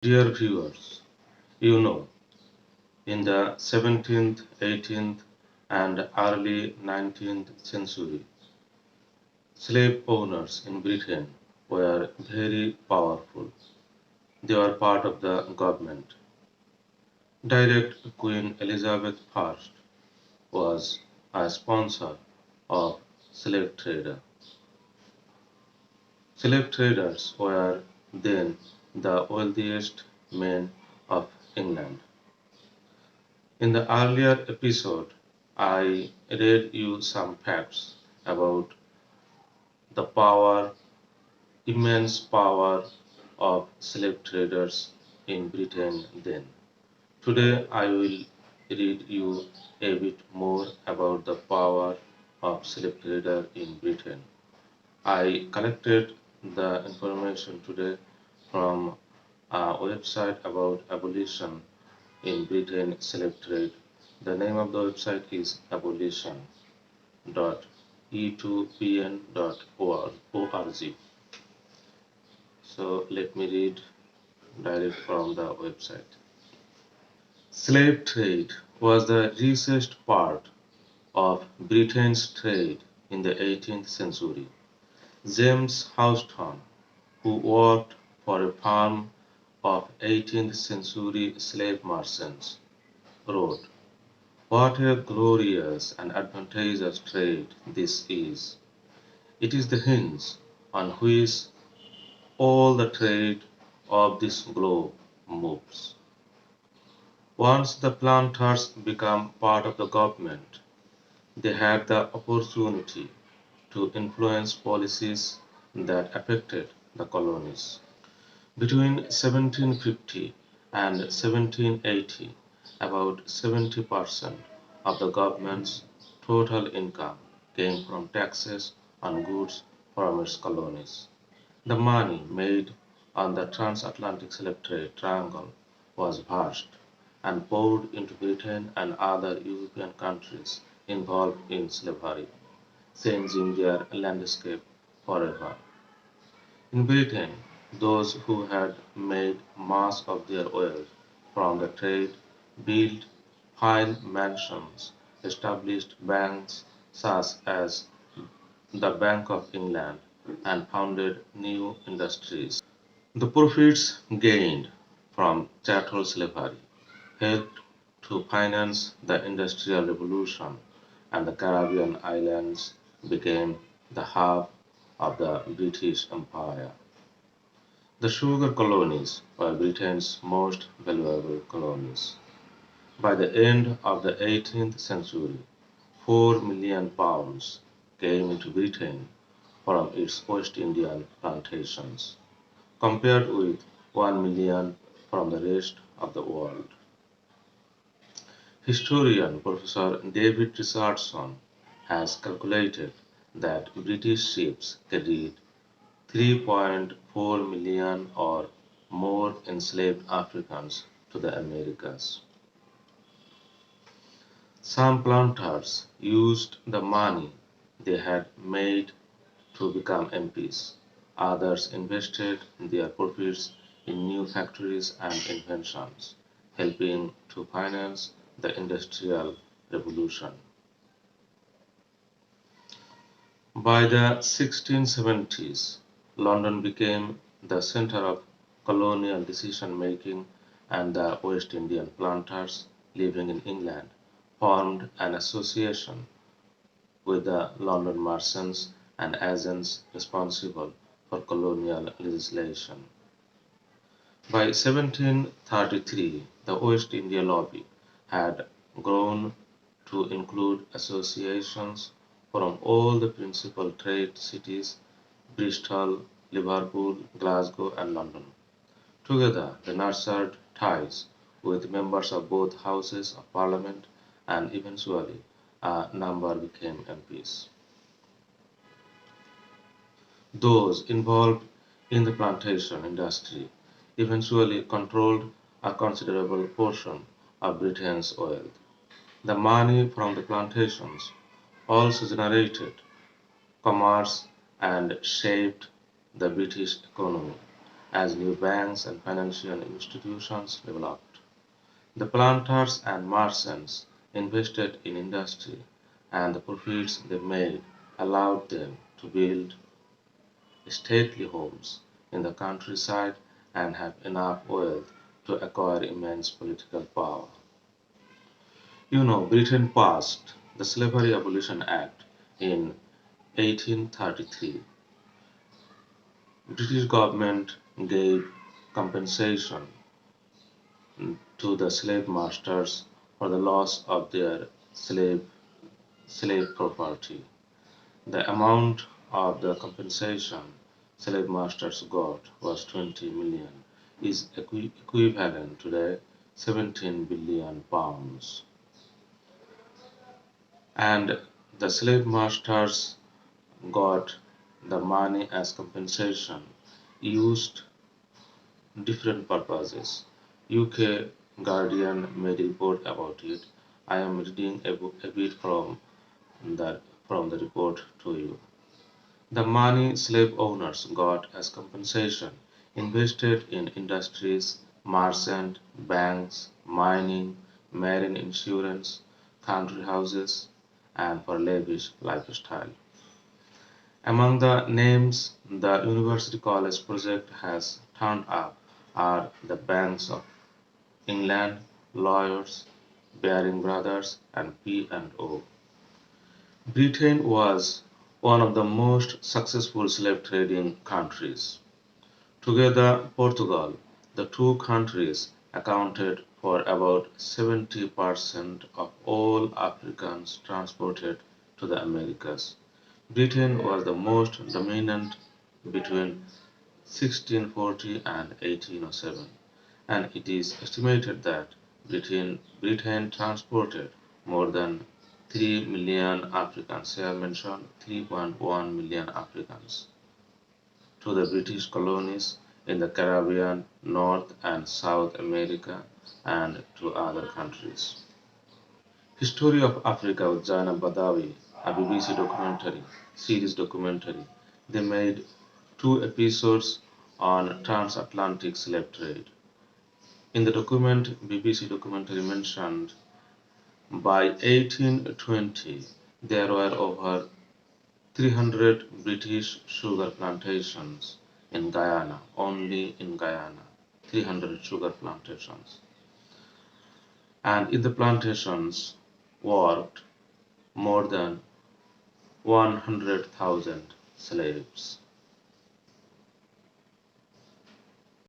Dear viewers, you know, in the 17th, 18th, and early 19th century, slave owners in Britain were very powerful. They were part of the government. Direct Queen Elizabeth I was a sponsor of slave trader. Slave traders were then the wealthiest men of England. In the earlier episode, I read you some facts about the power, immense power of slave traders in Britain then. Today I will read you a bit more about the power of slave trader in Britain. I collected the information today from a website about abolition in Britain slave trade. The name of the website is abolition.e2pn.org. So let me read direct from the website. Slave trade was the richest part of Britain's trade in the 18th century. James Houston, who worked for a firm of 18th century slave merchants, wrote, "What a glorious and advantageous trade this is! It is the hinge on which all the trade of this globe moves." Once the planters became part of the government, they had the opportunity to influence policies that affected the colonies. Between 1750 and 1780, about 70% of the government's total income came from taxes on goods from its colonies. The money made on the transatlantic slave trade triangle was vast and poured into Britain and other European countries involved in slavery, changing their landscape forever. In Britain, those who had made much of their wealth from the trade built fine mansions, established banks such as the Bank of England, and founded new industries. The profits gained from chattel slavery helped to finance the Industrial Revolution, and the Caribbean islands became the hub of the British Empire. The sugar colonies were Britain's most valuable colonies. By the end of the 18th century, 4 million pounds came into Britain from its West Indian plantations, compared with 1 million from the rest of the world. Historian Professor David Richardson has calculated that British ships carried 3.4 million or more enslaved Africans to the Americas. Some planters used the money they had made to become MPs. Others invested their profits in new factories and inventions, helping to finance the Industrial Revolution. By the 1670s, London became the center of colonial decision making, and the West Indian planters living in England formed an association with the London merchants and agents responsible for colonial legislation. By 1733, the West India Lobby had grown to include associations from all the principal trade cities: Bristol, Liverpool, Glasgow, and London. Together, they nurtured ties with members of both houses of parliament, and eventually a number became MPs. Those involved in the plantation industry eventually controlled a considerable portion of Britain's wealth. The money from the plantations also generated commerce and shaped the British economy. as new banks and financial institutions developed. The planters and merchants invested in industry, and the profits they made allowed them to build stately homes in the countryside and have enough wealth to acquire immense political power. Britain passed the Slavery Abolition Act in 1833. British government gave compensation to the slave masters for the loss of their slave property. The amount of the compensation slave masters got was 20 million, is equivalent to the 17 billion pounds. And the slave masters got the money as compensation used different purposes. UK Guardian made a report about it. I am reading a bit the, from the report to you. The money slave owners got as compensation invested in industries, merchant, banks, mining, marine insurance, country houses, and for lavish lifestyle. Among the names the University College project has turned up are the Banks of England, Lawyers, Baring Brothers, and P&O. Britain was one of the most successful slave trading countries. Together, Portugal, the two countries accounted for about 70% of all Africans transported to the Americas. Britain was the most dominant between 1640 and 1807, and it is estimated that Britain transported more than 3 million Africans, here mentioned 3.1 million Africans, to the British colonies in the Caribbean, North and South America, and to other countries. History of Africa with Zainab Badawi, a BBC series documentary. They made two episodes on transatlantic slave trade. In the BBC documentary mentioned, by 1820 there were over 300 British sugar plantations in Guyana, only in Guyana, 300 sugar plantations. And in the plantations worked more than 100,000 slaves.